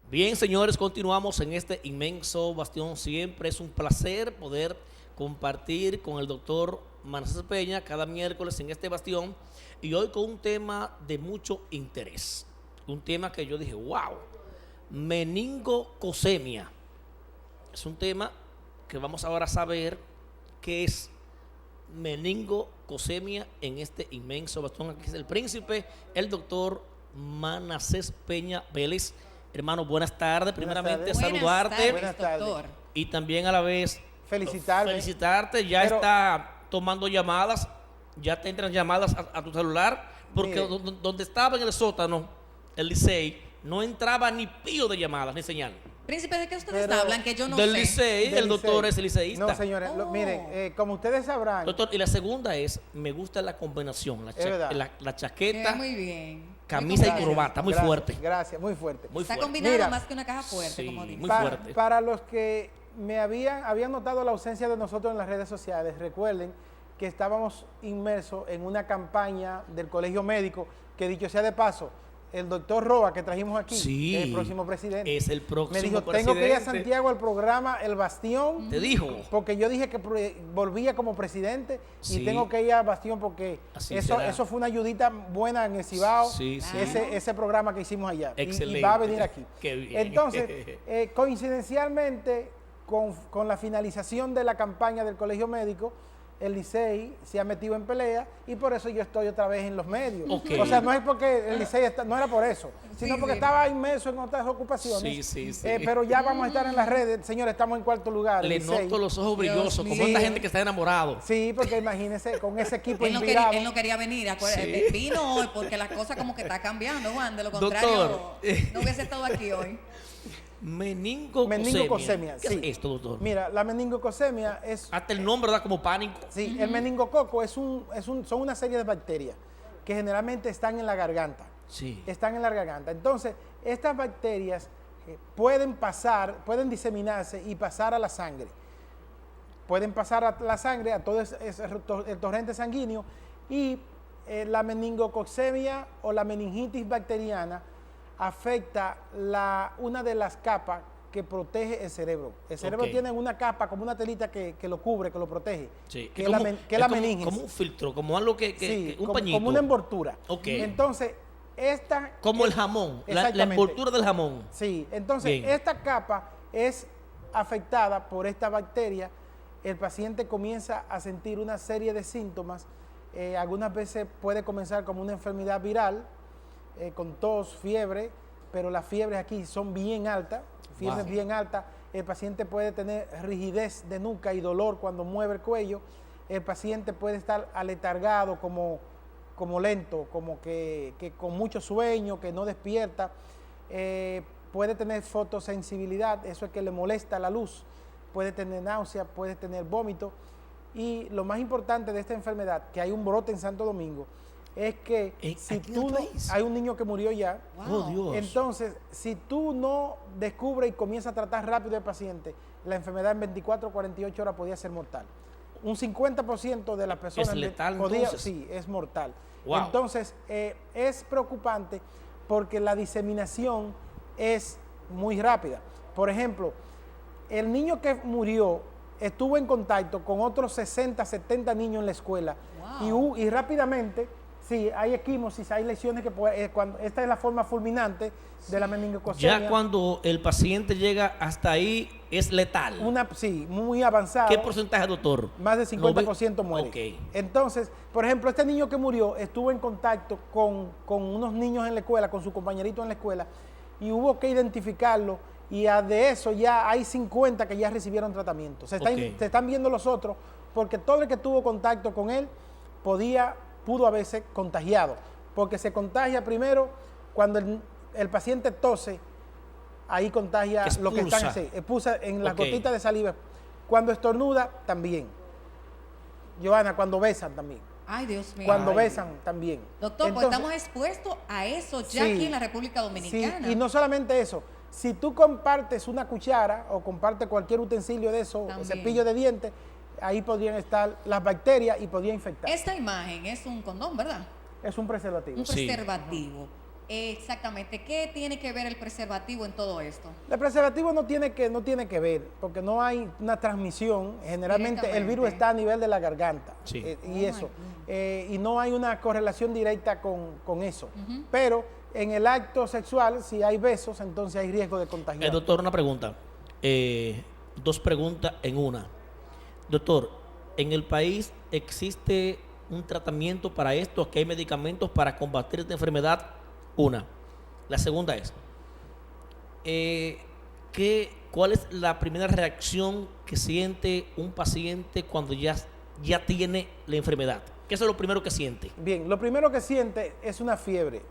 Bien, señores, continuamos en este inmenso bastión. Siempre es un placer poder compartir con el doctor Manassés Peña cada miércoles en este bastión y hoy con un tema de mucho interés. Un tema que yo dije, wow, meningocosemia. Es un tema que vamos ahora a saber qué es meningocosemia en este inmenso bastón. Aquí es el príncipe, el doctor Manassés Peña Vélez. Hermano, buenas tardes. Primeramente, saludarte. Buenas tardes, doctor. Y también a la vez felicitarte. Ya está tomando llamadas, ya te entran llamadas a tu celular, porque donde estaba en el sótano, el Licey, no entraba ni pío de llamadas, ni señal. Príncipe, ¿de qué ustedes hablan? Que yo no del sé. Licey, el doctor es liceísta. No, señores, miren, como ustedes sabrán. Doctor, y la segunda es, me gusta la combinación, la chaqueta. Queda muy bien. Camisa y corbata, muy fuerte. Gracias, muy fuerte. Muy Está fuerte. combinado Mira, más que una caja fuerte, sí, como dice. muy fuerte. Para los que me habían notado la ausencia de nosotros en las redes sociales, recuerden que estábamos inmersos en una campaña del Colegio Médico, que dicho sea de paso, el doctor Roa, que trajimos aquí, Sí, es el próximo presidente. Es el próximo Me dijo, presidente. tengo que ir a Santiago al programa El Bastión. Te dijo. Porque yo dije que volvía como presidente Sí. y tengo que ir al Bastión porque Así será. eso fue una ayudita buena en el Cibao, Sí, sí. ese programa que hicimos allá. Excelente. Y va a venir aquí. Qué bien. Entonces, coincidencialmente, con la finalización de la campaña del Colegio Médico, el Licey se ha metido en pelea y por eso yo estoy otra vez en los medios. Okay. O sea, no es porque el Licey no era por eso, sino Sí, porque sí. estaba inmerso en otras ocupaciones. Sí. Pero ya vamos a estar en las redes. Señores, estamos en cuarto lugar. el Le Licey. noto los ojos brillosos, como mío. esta gente que está enamorado. Sí, porque imagínense, con ese equipo Él no, inspirado. él no quería venir, acuérdate. Sí. Vino hoy porque la cosa como que está cambiando, Juan. De lo contrario, Doctor. no hubiese estado aquí hoy. Meningocosemia, ¿Qué sí. es esto, doctor? Mira, la meningocosemia es... Hasta el nombre da como pánico. Sí, el meningococo son una serie de bacterias que generalmente están en la garganta. Sí. Están en la garganta. Entonces, estas bacterias pueden diseminarse y pasar a la sangre. Pueden pasar a la sangre, a todo el torrente sanguíneo, y la meningococcemia o la meningitis bacteriana afecta una de las capas que protege el cerebro. El cerebro Ok. tiene una capa, como una telita que lo cubre, que lo protege, Sí. que es la meningitis. Como un filtro, como algo Sí, un como, pañito. como una envoltura. Ok. Entonces, Como el jamón, la Exactamente. envoltura del jamón. Sí, entonces Bien. esta capa es afectada por esta bacteria. El paciente comienza a sentir una serie de síntomas. Algunas veces puede comenzar como una enfermedad viral, con tos, fiebre, pero las fiebres aquí son bien altas, fiebres Wow. bien altas. El paciente puede tener rigidez de nuca y dolor cuando mueve el cuello. El paciente puede estar aletargado, como lento, como que con mucho sueño, que no despierta. Puede tener fotosensibilidad, eso es que le molesta la luz. Puede tener náusea, puede tener vómito. Y lo más importante de esta enfermedad, que hay un brote en Santo Domingo, es que si aquí en el país. hay un niño que murió ya. Wow. Oh, Dios. Entonces, si tú no descubres y comienzas a tratar rápido al paciente, la enfermedad en 24 o 48 horas podía ser mortal. Un 50% de las personas ¿Es letal, podía, entonces? sí, es mortal. Wow. Entonces, es preocupante porque la diseminación es muy rápida. Por ejemplo, el niño que murió estuvo en contacto con otros 60, 70 niños en la escuela. Wow. Y rápidamente, sí, hay equimosis, hay lesiones que esta es la forma fulminante de la meningococcemia. Ya cuando el paciente llega hasta ahí, es letal. Sí, muy avanzada. ¿Qué porcentaje, doctor? Más del 50% muere. Ok. Entonces, por ejemplo, este niño que murió estuvo en contacto con unos niños en la escuela, con su compañerito en la escuela, y hubo que identificarlo, y de eso ya hay 50 que ya recibieron tratamiento. Se están viendo los otros, porque todo el que tuvo contacto con él pudo haberse contagiado, porque se contagia primero cuando el paciente tose, ahí contagia lo que están expulsa en las gotitas de saliva. Cuando estornuda, también. Joana, cuando besan también. Ay, Dios mío. Cuando besan, también. Doctor, pues Entonces, estamos expuestos a eso ya sí, aquí en la República Dominicana. Sí, y no solamente eso. Si tú compartes una cuchara o compartes cualquier utensilio de eso, También. cepillo de dientes, ahí podrían estar las bacterias y podría infectar. Esta imagen es un condón, ¿verdad? Es un preservativo. Un Sí. preservativo. Exactamente. ¿Qué tiene que ver el preservativo en todo esto? El preservativo no tiene que ver, porque no hay una transmisión. Generalmente el virus está a nivel de la garganta. Sí. Y eso. Y no hay una correlación directa con eso. Pero en el acto sexual, si hay besos, entonces hay riesgo de contagiar. Doctor, una pregunta. Dos preguntas en una. Doctor, ¿en el país existe un tratamiento para esto? ¿Que hay medicamentos para combatir esta enfermedad? Una. La segunda es, ¿cuál es la primera reacción que siente un paciente cuando ya tiene la enfermedad? ¿Qué es lo primero que siente? Bien, lo primero que siente es una fiebre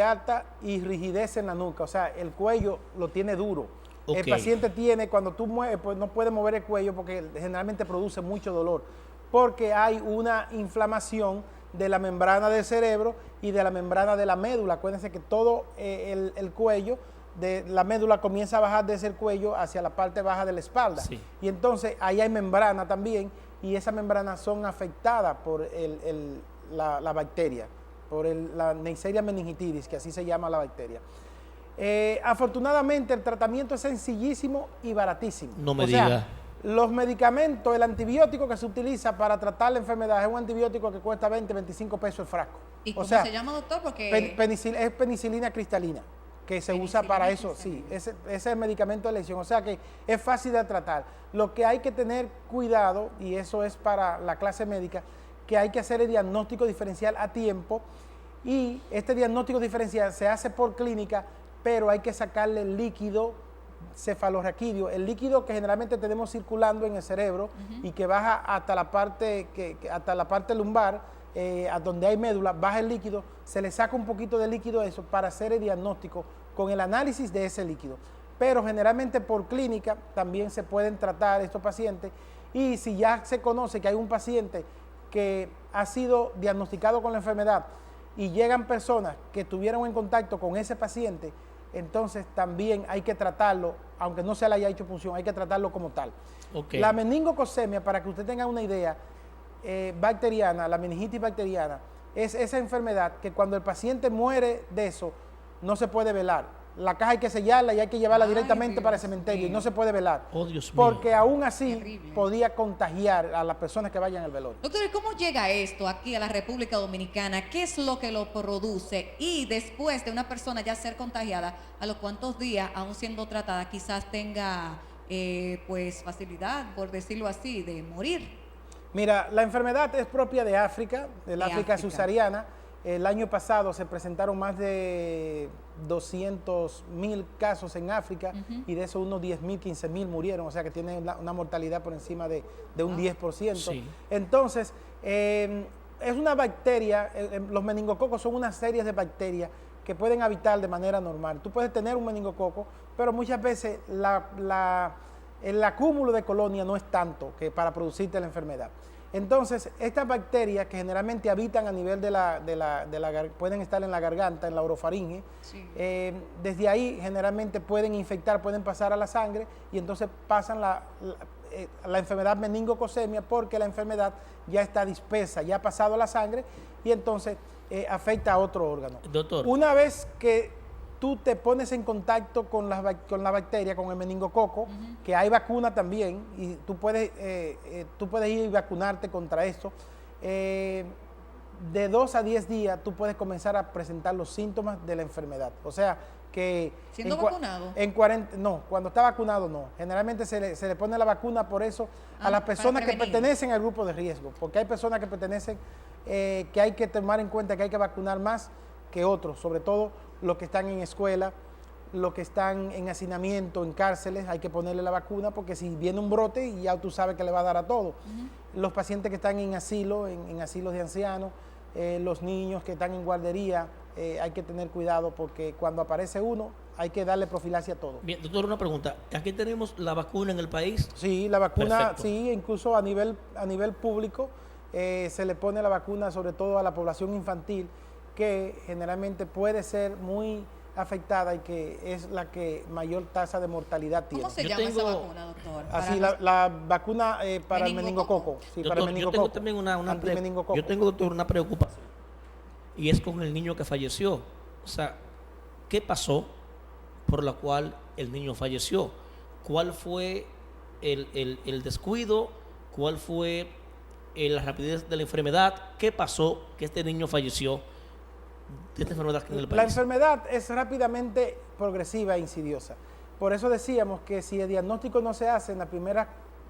alta y rigidez en la nuca, o sea, el cuello lo tiene duro. Ok. El paciente tiene, cuando tú mueves, pues no puede mover el cuello porque generalmente produce mucho dolor, porque hay una inflamación de la membrana del cerebro y de la membrana de la médula. Acuérdense que todo el cuello de la médula comienza a bajar desde el cuello hacia la parte baja de la espalda. Sí. Y entonces ahí hay membrana también, y esas membranas son afectadas por la bacteria, por la Neisseria meningitidis, que así se llama la bacteria. Afortunadamente el tratamiento es sencillísimo y baratísimo. No me O sea, diga. los medicamentos, el antibiótico que se utiliza para tratar la enfermedad es un antibiótico que cuesta 20, 25 pesos el frasco. ¿Y O cómo sea, se llama, doctor? Porque es penicilina cristalina, que se usa para eso, sí, ese es el medicamento de elección, o sea que es fácil de tratar. Lo que hay que tener cuidado, y eso es para la clase médica, que hay que hacer el diagnóstico diferencial a tiempo, y este diagnóstico diferencial se hace por clínica, pero hay que sacarle el líquido cefalorraquídeo, el líquido que generalmente tenemos circulando en el cerebro y que baja hasta la parte, hasta la parte lumbar, a donde hay médula, baja el líquido, se le saca un poquito de líquido a eso para hacer el diagnóstico con el análisis de ese líquido. Pero generalmente por clínica también se pueden tratar estos pacientes, y si ya se conoce que hay un paciente que ha sido diagnosticado con la enfermedad y llegan personas que tuvieron en contacto con ese paciente, entonces también hay que tratarlo, aunque no se le haya hecho punción, hay que tratarlo como tal. Okay. La meningococcemia, para que usted tenga una idea, bacteriana, la meningitis bacteriana, es esa enfermedad que cuando el paciente muere de eso, no se puede velar. La caja hay que sellarla y hay que llevarla directamente para el cementerio, y no se puede velar. Oh, Dios mío. Porque aún así Terrible. podía contagiar a las personas que vayan al velorio. doctor, ¿y cómo llega esto aquí a la República Dominicana? ¿Qué es lo que lo produce? Y después de una persona ya ser contagiada, ¿a los cuántos días, aún siendo tratada, quizás tenga pues facilidad, por decirlo así, de morir? Mira, la enfermedad es propia de África, del De África África. subsahariana. El año pasado se presentaron más de 200.000 casos en África, y de esos unos 10.000, 15.000 murieron, o sea que tiene una mortalidad por encima de un 10%. Sí. Entonces, es una bacteria, los meningococos son una serie de bacterias que pueden habitar de manera normal. Tú puedes tener un meningococo, pero muchas veces el acúmulo de colonia no es tanto que para producirte la enfermedad. Entonces, estas bacterias que generalmente habitan a nivel pueden estar en la garganta, en la orofaringe, Sí. desde ahí generalmente pueden infectar, pueden pasar a la sangre, y entonces pasan la enfermedad meningococcemia, porque la enfermedad ya está dispersa, ya ha pasado a la sangre, y entonces afecta a otro órgano. Doctor. Una vez que tú te pones en contacto con la bacteria, con el meningococo, que hay vacuna también, y tú puedes ir y vacunarte contra esto. De 2 a 10 días tú puedes comenzar a presentar los síntomas de la enfermedad. O sea que... ¿Siendo vacunado? No, cuando está vacunado no. Generalmente se le pone la vacuna por eso a las para personas que prevenir. pertenecen al grupo de riesgo, porque hay personas que pertenecen, que hay que tomar en cuenta que hay que vacunar más que otros, sobre todo los que están en escuela, los que están en hacinamiento, en cárceles, hay que ponerle la vacuna, porque si viene un brote, ya tú sabes que le va a dar a todo. Los pacientes que están en asilo, en asilos de ancianos, los niños que están en guardería, hay que tener cuidado, porque cuando aparece uno, hay que darle profilaxia a todo. Bien, doctor, una pregunta. ¿Aquí tenemos la vacuna en el país? Sí, la vacuna, Perfecto. sí, incluso a nivel público se le pone la vacuna sobre todo a la población infantil, que generalmente puede ser muy afectada y que es la que mayor tasa de mortalidad tiene. ¿Cómo se Yo llama esa tengo- vacuna, doctor? Así, Para la vacuna para el Meningococo. meningococo. Sí, para Doctor, el yo meningococo. tengo también Antimeningococo. yo tengo, doctor, una preocupación, y es con el niño que falleció. O sea, ¿qué pasó por la cual el niño falleció? ¿Cuál fue el descuido? ¿Cuál fue la rapidez de la enfermedad? ¿Qué pasó que este niño falleció de esta enfermedad en el país? La enfermedad es rápidamente progresiva e insidiosa. Por eso decíamos que si el diagnóstico no se hace en las primeras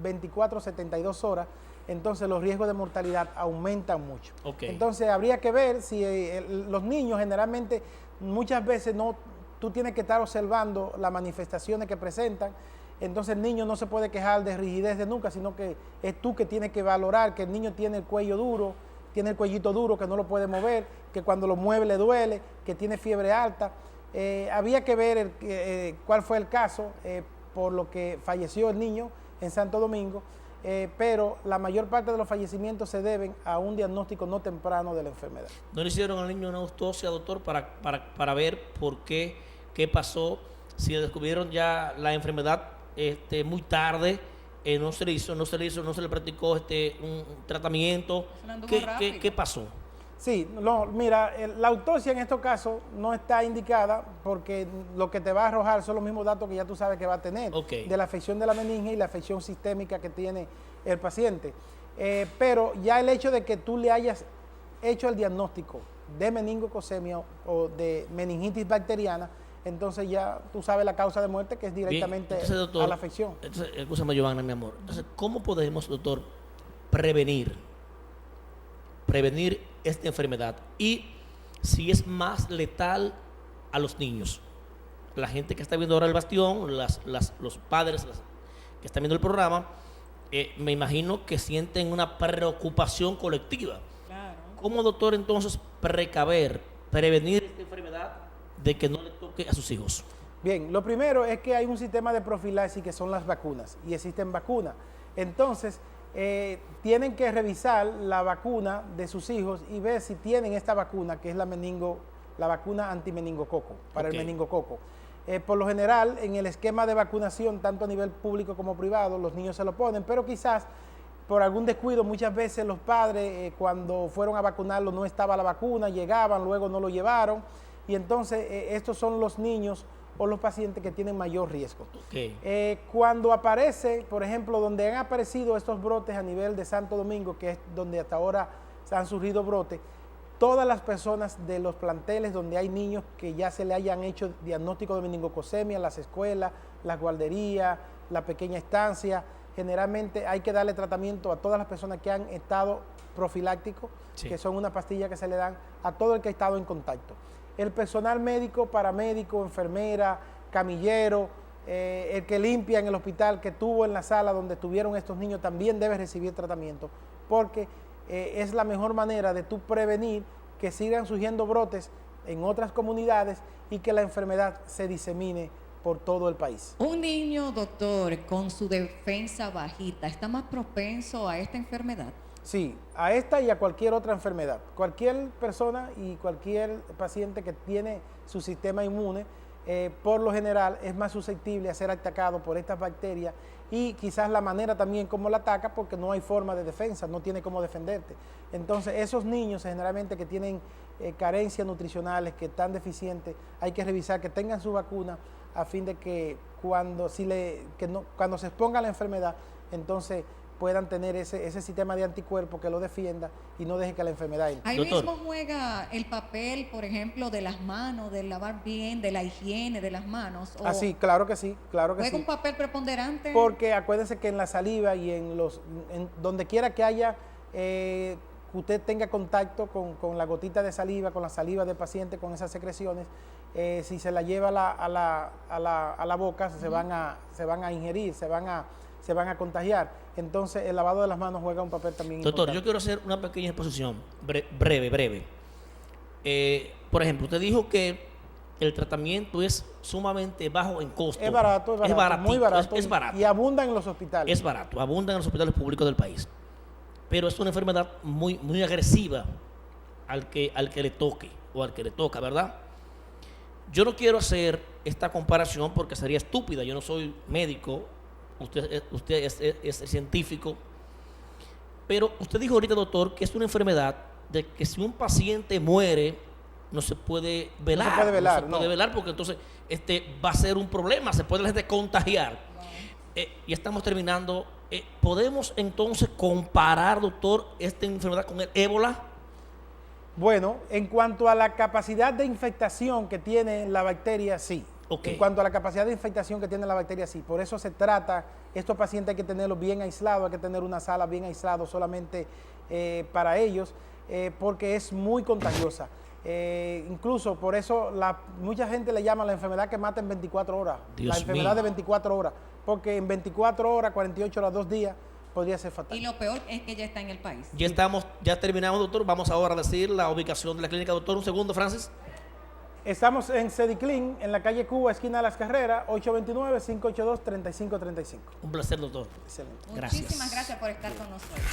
24 o 72 horas, entonces los riesgos de mortalidad aumentan mucho. Okay. Entonces habría que ver si los niños generalmente muchas veces tú tienes que estar observando las manifestaciones que presentan. Entonces el niño no se puede quejar de rigidez de nunca, sino que es tú que tienes que valorar que el niño tiene el cuello duro, tiene el cuellito duro, que no lo puede mover, que cuando lo mueve le duele, que tiene fiebre alta. Había que ver cuál fue el caso por lo que falleció el niño en Santo Domingo, pero la mayor parte de los fallecimientos se deben a un diagnóstico no temprano de la enfermedad. ¿No le hicieron al niño una autopsia, doctor, para ver por qué pasó? Si descubrieron ya la enfermedad muy tarde, no se le practicó un tratamiento. ¿Qué pasó? Sí, mira, la autopsia en estos casos no está indicada porque lo que te va a arrojar son los mismos datos que ya tú sabes que va a tener de la afección de la meninge y la afección sistémica que tiene el paciente. Pero ya el hecho de que tú le hayas hecho el diagnóstico de meningococcemia o de meningitis bacteriana, entonces ya tú sabes la causa de muerte, que es directamente doctor, a la afección. Entonces, escúchame, Giovanna, mi amor. Entonces, ¿cómo podemos, doctor, prevenir esta enfermedad? Y si es más letal a los niños. La gente que está viendo ahora el Bastión, los padres que están viendo el programa, me imagino que sienten una preocupación colectiva. Claro. ¿Cómo, doctor, entonces prevenir esta enfermedad de que no le toque a sus hijos? Bien, lo primero es que hay un sistema de profilaxis que son las vacunas, y existen vacunas. Entonces, tienen que revisar la vacuna de sus hijos y ver si tienen esta vacuna, que es la vacuna antimeningococo, para el meningococo. Por lo general, en el esquema de vacunación, tanto a nivel público como privado, los niños se lo ponen, pero quizás por algún descuido, muchas veces los padres, cuando fueron a vacunarlo, no estaba la vacuna, llegaban, luego no lo llevaron, y entonces estos son los niños o los pacientes que tienen mayor riesgo. Cuando aparece, por ejemplo, donde han aparecido estos brotes a nivel de Santo Domingo, que es donde hasta ahora se han surgido brotes, todas las personas de los planteles donde hay niños que ya se le hayan hecho diagnóstico de meningococcemia, las escuelas, las guarderías, la pequeña estancia, generalmente hay que darle tratamiento a todas las personas que han estado profilácticos, que son una pastilla que se le dan a todo el que ha estado en contacto. El personal médico, paramédico, enfermera, camillero, el que limpia en el hospital, que estuvo en la sala donde estuvieron estos niños, también debe recibir tratamiento, porque es la mejor manera de tú prevenir que sigan surgiendo brotes en otras comunidades y que la enfermedad se disemine por todo el país. Un niño, doctor, con su defensa bajita, ¿está más propenso a esta enfermedad? Sí, a esta y a cualquier otra enfermedad. Cualquier persona y cualquier paciente que tiene su sistema inmune, por lo general es más susceptible a ser atacado por estas bacterias, y quizás la manera también como la ataca, porque no hay forma de defensa, no tiene cómo defenderte. Entonces esos niños generalmente que tienen carencias nutricionales, que están deficientes, hay que revisar que tengan su vacuna a fin de que cuando se exponga a la enfermedad, entonces puedan tener ese sistema de anticuerpos que lo defienda y no deje que la enfermedad entre. Ahí Doctor, mismo juega el papel, por ejemplo, de las manos, de lavar bien, de la higiene de las manos. Sí, claro que sí, claro que sí. ¿Juega un papel preponderante? Porque acuérdense que en la saliva y en donde quiera que haya, que usted tenga contacto con la gotita de saliva, con la saliva del paciente, con esas secreciones, si se la lleva a la boca, se van a ingerir, se van a contagiar. Entonces el lavado de las manos juega un papel también doctor, importante. yo quiero hacer una pequeña exposición, breve. Por ejemplo, usted dijo que el tratamiento es sumamente bajo en costo. Es barato, muy barato. Es barato. Y abunda en los hospitales. Es barato, abunda en los hospitales públicos del país. Pero es una enfermedad muy, muy agresiva al que le toque o al que le toca, ¿verdad? Yo no quiero hacer esta comparación porque sería estúpida. Yo no soy médico, usted es científico. Pero usted dijo ahorita, doctor, que es una enfermedad de que si un paciente muere no se puede velar. No se puede velar, no se puede no. velar porque entonces va a ser un problema, se puede la gente contagiar. Y estamos terminando. ¿Podemos entonces comparar, doctor, esta enfermedad con el ébola? Bueno, en cuanto a la capacidad de infectación que tiene la bacteria, sí. Ok. En cuanto a la capacidad de infectación que tiene la bacteria, sí. Por eso se trata, estos pacientes hay que tenerlos bien aislados, hay que tener una sala bien aislada solamente para ellos, porque es muy contagiosa. Incluso por eso mucha gente le llama la enfermedad que mata en 24 horas. Dios la enfermedad mío. de 24 horas. Porque en 24 horas, 48 horas, 2 días, podría ser fatal. Y lo peor es que ya está en el país. Ya terminamos, doctor. Vamos ahora a decir la ubicación de la clínica, doctor. Un segundo, Francis. Estamos en Cediclin, en la calle Cuba, esquina de Las Carreras, 829-582-3535. Un placer, doctor. Excelente. Gracias. Muchísimas gracias por estar con nosotros.